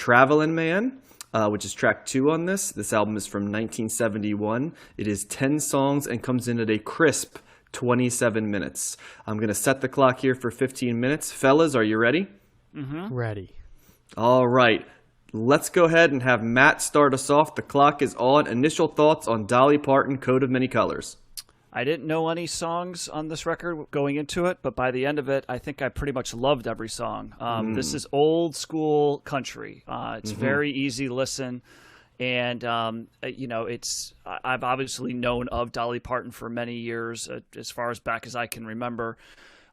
Travelin' Man, which is track 2 on this. This album is from 1971. It is 10 songs and comes in at a crisp 27 minutes. I'm going to set the clock here for 15 minutes. Fellas, are you ready? Mm-hmm. Ready. All right. Let's go ahead and have Matt start us off. The clock is on. Initial thoughts on Dolly Parton, Coat of Many Colors. I didn't know any songs on this record going into it, but by the end of it, I think I pretty much loved every song. This is old school country. It's very easy to listen. And, I've obviously known of Dolly Parton for many years, as far as back as I can remember.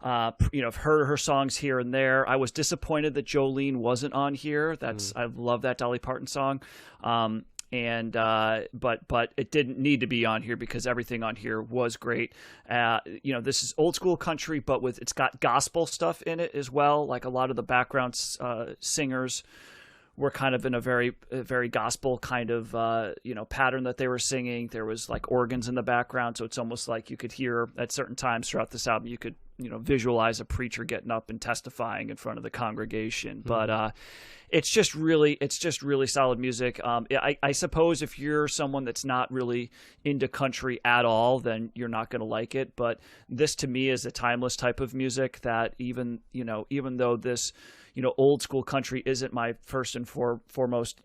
I've heard her songs here and there. I was disappointed that Jolene wasn't on here. I love that Dolly Parton song. But it didn't need to be on here because everything on here was great. This is old school country, but it's got gospel stuff in it as well. Like a lot of the background singers were kind of in a very gospel kind of pattern that they were singing. There was like organs in the background, so it's almost like you could hear at certain times throughout this album, you could visualize a preacher getting up and testifying in front of the congregation. But it's just really solid music. I suppose if you're someone that's not really into country at all, then you're not going to like it. But this to me is a timeless type of music that even though this old school country isn't my first and foremost,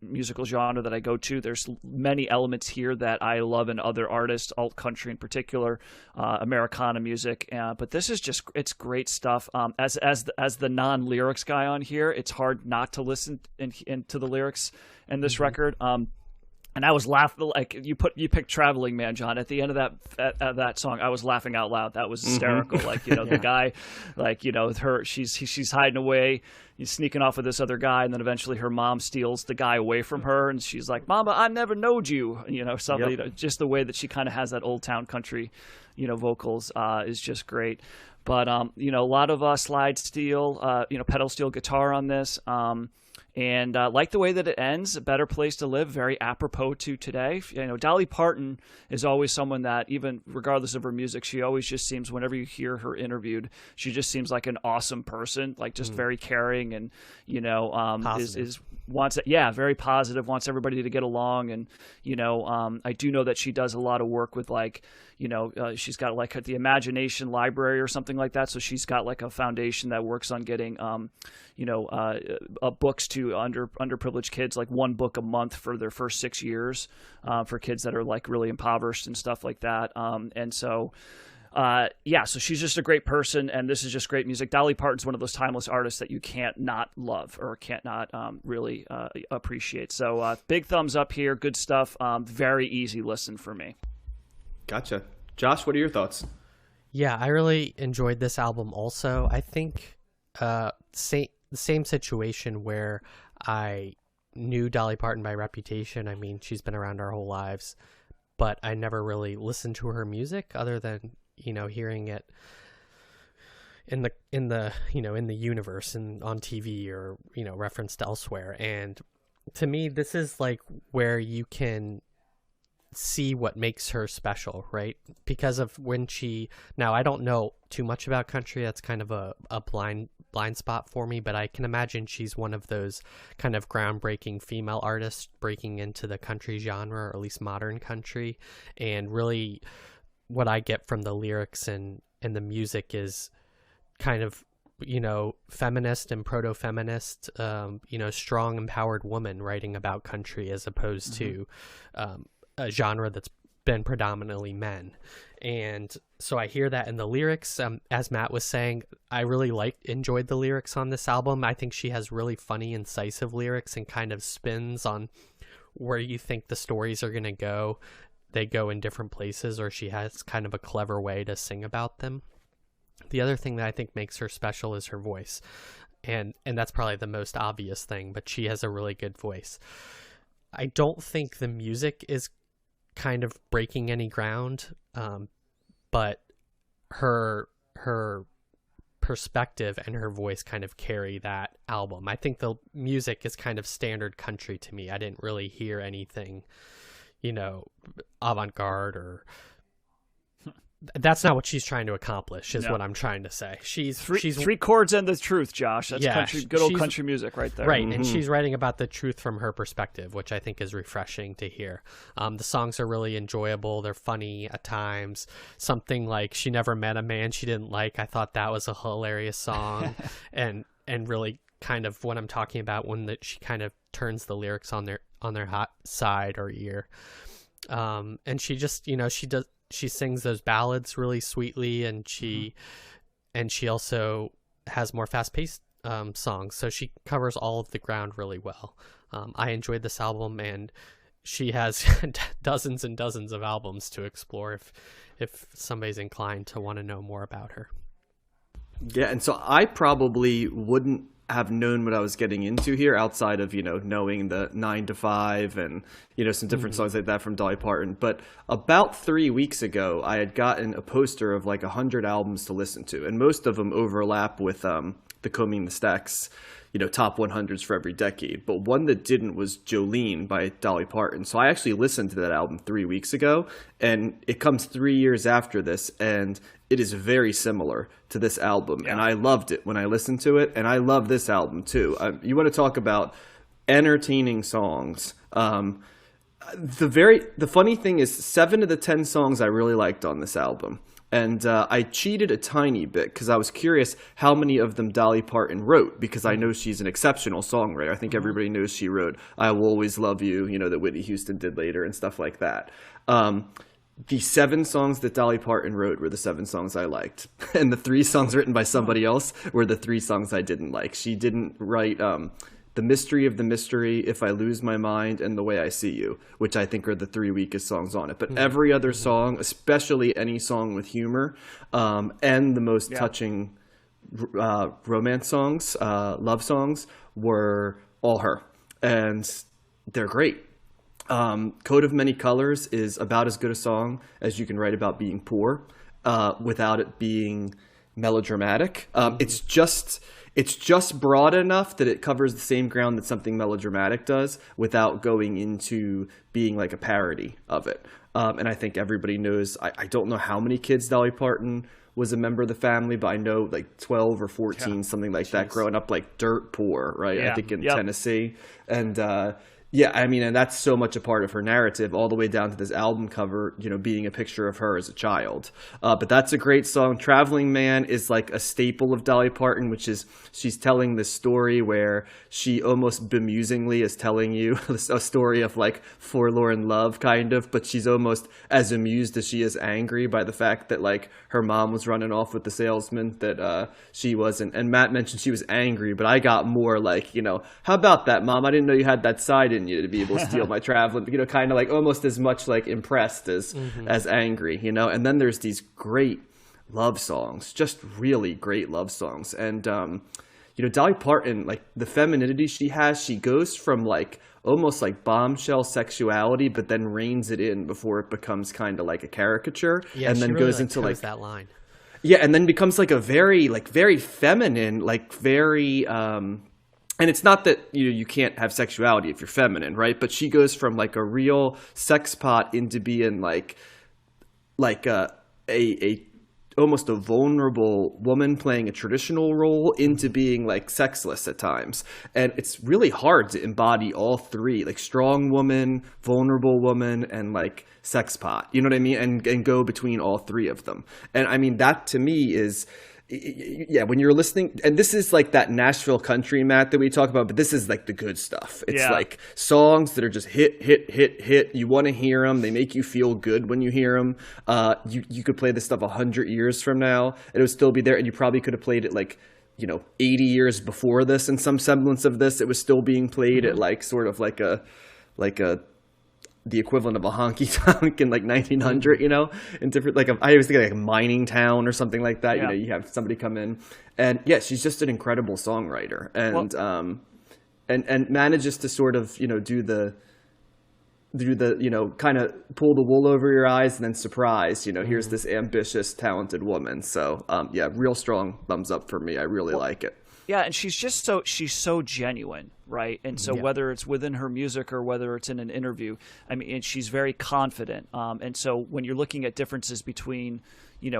musical genre that I go to. There's many elements here that I love in other artists, alt country in particular, Americana music. But this is it's great stuff. As the non-lyrics guy on here, it's hard not to listen into the lyrics in this record. And I was laughing, like you picked "Traveling Man," John. At the end of that song, I was laughing out loud. That was hysterical. Like the guy, with her, she's hiding away, he's sneaking off with this other guy, and then eventually her mom steals the guy away from her, and she's like, "Mama, I never knowed you." Something. Yep. Just the way that she kind of has that old town country, vocals is just great. But a lot of slide steel, pedal steel guitar on this. And like the way that it ends, A Better Place to Live, very apropos to today. Dolly Parton is always someone that, even regardless of her music, she always just seems, whenever you hear her interviewed, she just seems like an awesome person, like just very caring and, very positive, wants everybody to get along. And, I do know that she does a lot of work with she's got like the Imagination Library or something like that. So she's got like a foundation that works on getting, books to underprivileged kids, like one book a month for their first 6 years, for kids that are like really impoverished and stuff like that. So she's just a great person, and this is just great music. Dolly Parton's one of those timeless artists that you can't not love or can't not really appreciate. So big thumbs up here. Good stuff. Very easy listen for me. Gotcha. Josh, what are your thoughts? Yeah, I really enjoyed this album also. I think the same situation where I knew Dolly Parton by reputation. I mean, she's been around our whole lives, but I never really listened to her music other than, hearing it in the universe and on TV or, referenced elsewhere. And to me, this is like where you can see what makes her special, right? Because of when now I don't know too much about country. That's kind of a blind spot for me, but I can imagine she's one of those kind of groundbreaking female artists breaking into the country genre, or at least modern country. And really what I get from the lyrics and the music is kind of, feminist and proto-feminist, strong, empowered woman writing about country, as opposed to a genre that's been predominantly men. And so I hear that in the lyrics. As Matt was saying, I really enjoyed the lyrics on this album. I think she has really funny, incisive lyrics and kind of spins on where you think the stories are going to go. They go in different places, or she has kind of a clever way to sing about them. The other thing that I think makes her special is her voice. And that's probably the most obvious thing, but she has a really good voice. I don't think the music is kind of breaking any ground, but her perspective and her voice kind of carry that album. I think the music is kind of standard country to me. I didn't really hear anything, avant-garde or that's not what she's trying to accomplish, is No. what I'm trying to say. She's Three chords and the truth, Josh. That's Yeah, country, good old she's- country music right there. right, and she's writing about the truth from her perspective, which I think is refreshing to hear. The songs are really enjoyable. They're funny at times. Something like "She Never Met a Man She Didn't Like." I thought that was a hilarious song, and really kind of what I'm talking about when she kind of turns the lyrics on their hot side or ear. And she just, she sings those ballads really sweetly, and she also has more fast-paced songs, so she covers all of the ground really well. I enjoyed this album, and she has dozens and dozens of albums to explore if somebody's inclined to want to know more about her. Yeah, and so I probably wouldn't have known what I was getting into here outside of, knowing the 9 to 5 and, some different songs like that from Dolly Parton. But about 3 weeks ago, I had gotten a poster of like 100 albums to listen to, and most of them overlap with the Combing the Stacks, top 100s for every decade. But one that didn't was Jolene by Dolly Parton. So I actually listened to that album 3 weeks ago, and it comes 3 years after this, and it is very similar to this album. Yeah. And I loved it when I listened to it, and I love this album too. You want to talk about entertaining songs. The funny thing is 7 of the 10 songs I really liked on this album. And I cheated a tiny bit because I was curious how many of them Dolly Parton wrote, because I know she's an exceptional songwriter. I think everybody knows she wrote "I Will Always Love You," that Whitney Houston did later and stuff like that. The 7 songs that Dolly Parton wrote were the 7 songs I liked. And the 3 songs written by somebody else were the 3 songs I didn't like. She didn't write "The Mystery of the Mystery," "If I Lose My Mind," and "The Way I See You," which I think are the 3 weakest songs on it. But every other song, especially any song with humor, and the most touching romance songs, love songs, were all her. And they're great. "Coat of Many Colors" is about as good a song as you can write about being poor without it being melodramatic. It's just broad enough that it covers the same ground that something melodramatic does without going into being like a parody of it. And I think everybody knows, I don't know how many kids Dolly Parton was a member of the family, but I know like 12 or 14, something like that, growing up like dirt poor, right? Yeah. I think in Tennessee. And and that's so much a part of her narrative, all the way down to this album cover, being a picture of her as a child. But that's a great song. "Traveling Man" is like a staple of Dolly Parton, which is she's telling this story where she almost bemusingly is telling you a story of like forlorn love, kind of, but she's almost as amused as she is angry by the fact that like her mom was running off with the salesman that she wasn't. And Matt mentioned she was angry, but I got more like, how about that, Mom? I didn't know you had that side in you to be able to steal my traveling, kind of like almost as much like impressed as angry, and then there's these great love songs, just really great love songs. And Dolly Parton, like the femininity she has, she goes from like almost like bombshell sexuality, but then reins it in before it becomes kind of like a caricature, and then really, goes into like that line. Yeah, and then becomes like a very feminine, like very and it's not that you can't have sexuality if you're feminine, right? But she goes from like a real sex pot into being like a almost a vulnerable woman playing a traditional role into being like sexless at times. And it's really hard to embody all 3, like strong woman, vulnerable woman, and like sex pot. You know what I mean? And go between all 3 of them. And I mean, that to me is, when you're listening, and this is like that Nashville country, Matt, that we talk about, but this is like the good stuff. It's like songs that are just hit. You want to hear them. They make you feel good when you hear them. You could play this stuff 100 years from now, and it would still be there, and you probably could have played it like 80 years before this, in some semblance of this. It was still being played at like sort of like a the equivalent of a honky tonk in like 1900, in different, like I always think of like a mining town or something like that. You have somebody come in, and she's just an incredible songwriter, and and manages to sort of do the kind of pull the wool over your eyes, and then surprise, here's this ambitious, talented woman. So real strong thumbs up for me. I really like it. Yeah, and she's so genuine, right? And so whether it's within her music or whether it's in an interview, I mean, and she's very confident. And so when you're looking at differences between,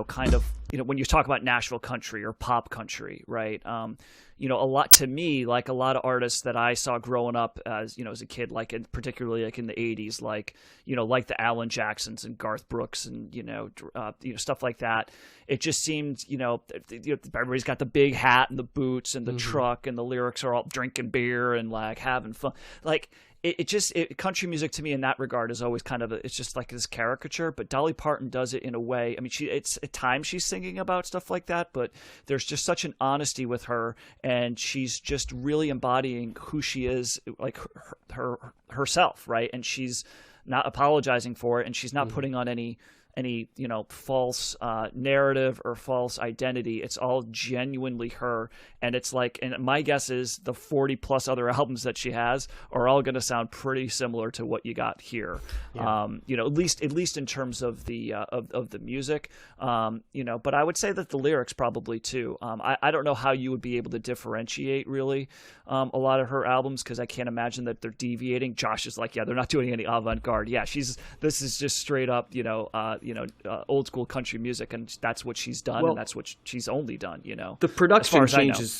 kind of, when you talk about Nashville country or pop country, right? A lot, to me, like a lot of artists that I saw growing up as a kid, particularly like in the 80s, like the Alan Jacksons and Garth Brooks and stuff like that. It just seemed everybody's got the big hat and the boots and the truck, and the lyrics are all drinking beer and like having fun. Like country music to me in that regard is always kind of it's just like this caricature, but Dolly Parton does it in a way. I mean, it's at times she's singing about stuff like that, but there's just such an honesty with her, and she's just really embodying who she is, like herself, right? And she's not apologizing for it, and she's not putting on any false narrative or false identity. It's all genuinely her, and it's like, and my guess is the 40 plus other albums that she has are all going to sound pretty similar to what you got here. At least in terms of the of the music, but I would say that the lyrics probably too. I don't know how you would be able to differentiate really a lot of her albums, because I can't imagine that they're deviating. Josh is like, yeah, they're not doing any avant-garde. Yeah, this is just straight up old school country music, and that's what she's done, and that's what she's only done. The production changes.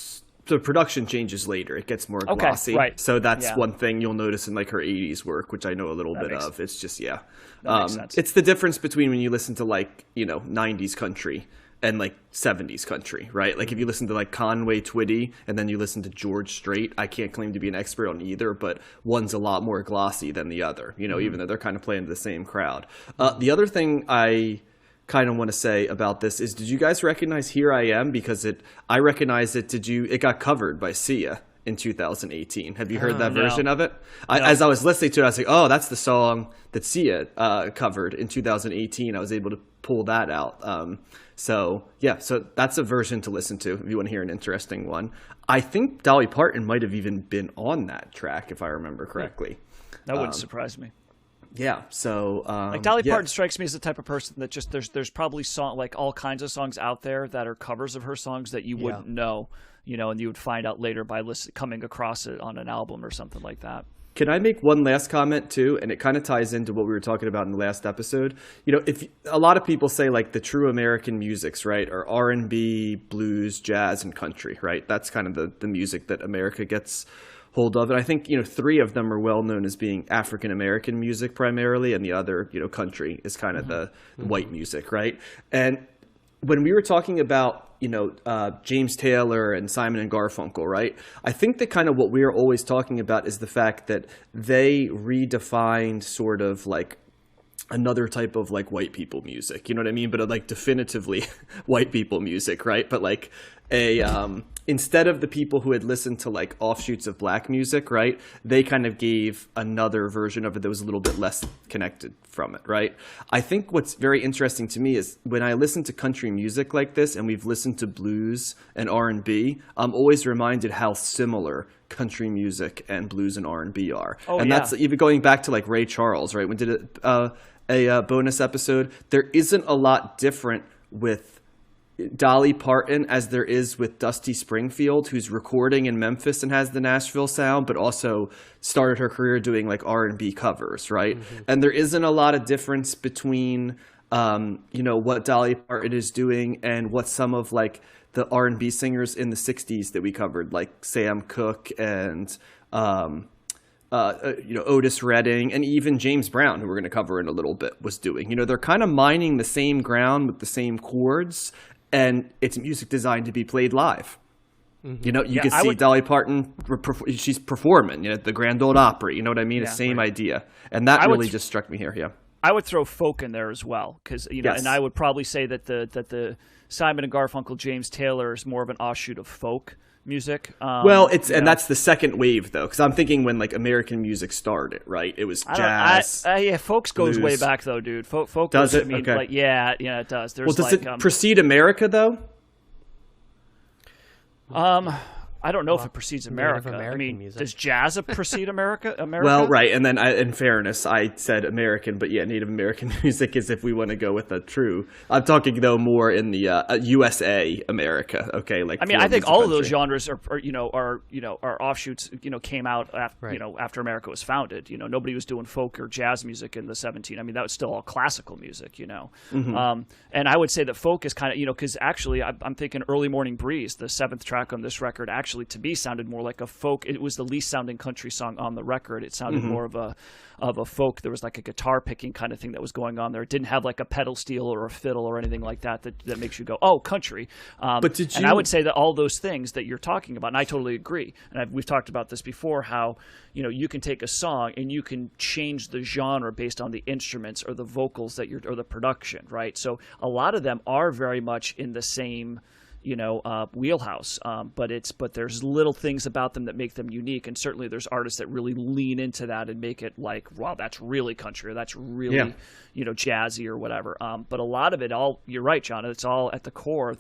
The production changes later. It gets more glossy. Right. So that's one thing you'll notice in like her 80s work, which I know a little bit of. It's just makes sense. It's the difference between when you listen to like 90s country and like 70s country, right? Like if you listen to like Conway Twitty and then you listen to George Strait, I can't claim to be an expert on either, but one's a lot more glossy than the other, even though they're kind of playing to the same crowd. The other thing I kind of want to say about this is, did you guys recognize Here I Am? Because I recognize it. It got covered by Sia in 2018. Have you heard that version of it? No. As I was listening to it, I was like, oh, that's the song that Sia covered in 2018. I was able to pull that out. So that's a version to listen to if you want to hear an interesting one. I think Dolly Parton might have even been on that track, if I remember correctly. That wouldn't surprise me. Yeah, so like Dolly Parton strikes me as the type of person that just there's probably like all kinds of songs out there that are covers of her songs that you wouldn't know, and you would find out later by coming across it on an album or something like that. Can I make one last comment too? And it kind of ties into what we were talking about in the last episode. If a lot of people say like the true American musics, right, are R&B, blues, jazz, and country, right? That's kind of the music that America gets hold of. And I think, three of them are well known as being African American music primarily, and the other, country is kind of the white music, right? And when we were talking about, James Taylor and Simon and Garfunkel, right? I think that kind of what we are always talking about is the fact that they redefined sort of like another type of like white people music, you know what I mean? But like definitively white people music, right? But like instead of the people who had listened to like offshoots of black music, right, they kind of gave another version of it that was a little bit less connected from it, right? I think what's very interesting to me is when I listen to country music like this, and we've listened to blues and R&B, I'm always reminded how similar country music and blues and R&B are. That's even going back to like Ray Charles, right? When did a bonus episode, there isn't a lot different with Dolly Parton as there is with Dusty Springfield, who's recording in Memphis and has the Nashville sound, but also started her career doing like R&B covers, right? And there isn't a lot of difference between what Dolly Parton is doing and what some of like the R&B singers in the 60s that we covered, like Sam Cooke and Otis Redding, and even James Brown, who we're going to cover in a little bit, was doing. They're kind of mining the same ground with the same chords, and it's music designed to be played live. You can see Dolly Parton, she's performing at the Grand Ole Opry. You know what I mean? The same idea. And that really just struck me here, I would throw folk in there as well, because and I would probably say that the Simon and Garfunkel, James Taylor is more of an offshoot of folk music. And that's the second wave though, because I'm thinking when like American music started, right? It was jazz. Folks goes way back though, dude. Folk does it? Okay. Like, yeah, it does. There's does it precede America though? I don't know if it precedes America. American I mean, music. does jazz precede America? Well, right, and then in fairness, I said American, but yeah, Native American music is if we want to go with a true. I'm talking though more in the USA, America. Okay, like I mean, I think music all of those country. genres are offshoots. Came out after, after America was founded. Nobody was doing folk or jazz music in the 17. I mean, that was still all classical music. And I would say that folk is kind of because actually I'm thinking Early Morning Breeze, the 7th track on this record, actually to me sounded more like a folk. It was the least sounding country song on the record. It sounded more of a folk. There was like a guitar picking kind of thing that was going on there. It didn't have like a pedal steel or a fiddle or anything like that makes you go, oh, country. But did you? And I would say that all those things that you're talking about, and I totally agree. And we've talked about this before, how you can take a song and you can change the genre based on the instruments or the vocals or the production, right? So a lot of them are very much in the same wheelhouse, but there's little things about them that make them unique, and certainly there's artists that really lean into that and make it like, wow, that's really country, or that's really jazzy or whatever. But a lot of it, you're right, John, it's all at the core.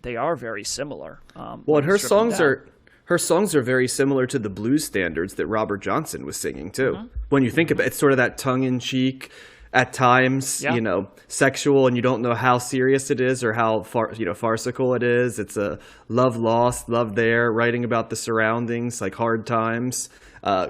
They are very similar. Well, and her songs are very similar to the blues standards that Robert Johnson was singing too. When you think about it, it's sort of that tongue-in-cheek, at times, sexual, and you don't know how serious it is or how farcical it is. It's a love lost, love there, writing about the surroundings, like hard times,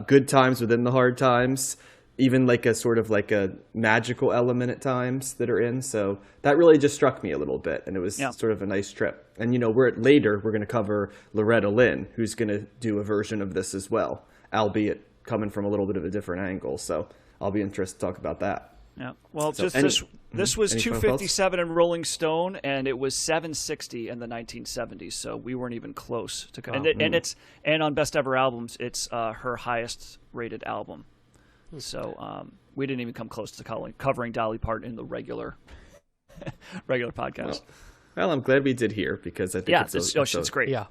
good times within the hard times, even like a sort of like a magical element at times that are in. So that really just struck me a little bit, and it was sort of a nice trip. And we're going to cover Loretta Lynn, who's going to do a version of this as well, albeit coming from a little bit of a different angle. So I'll be interested to talk about that. Yeah. Well, So this was any final 257 in Rolling Stone, and it was 760 in the 1970s. So we weren't even close to. And on Best Ever Albums, it's her highest rated album. So we didn't even come close to covering Dolly Parton in the regular podcast. Well, I'm glad we did here because I think it's great. Yeah,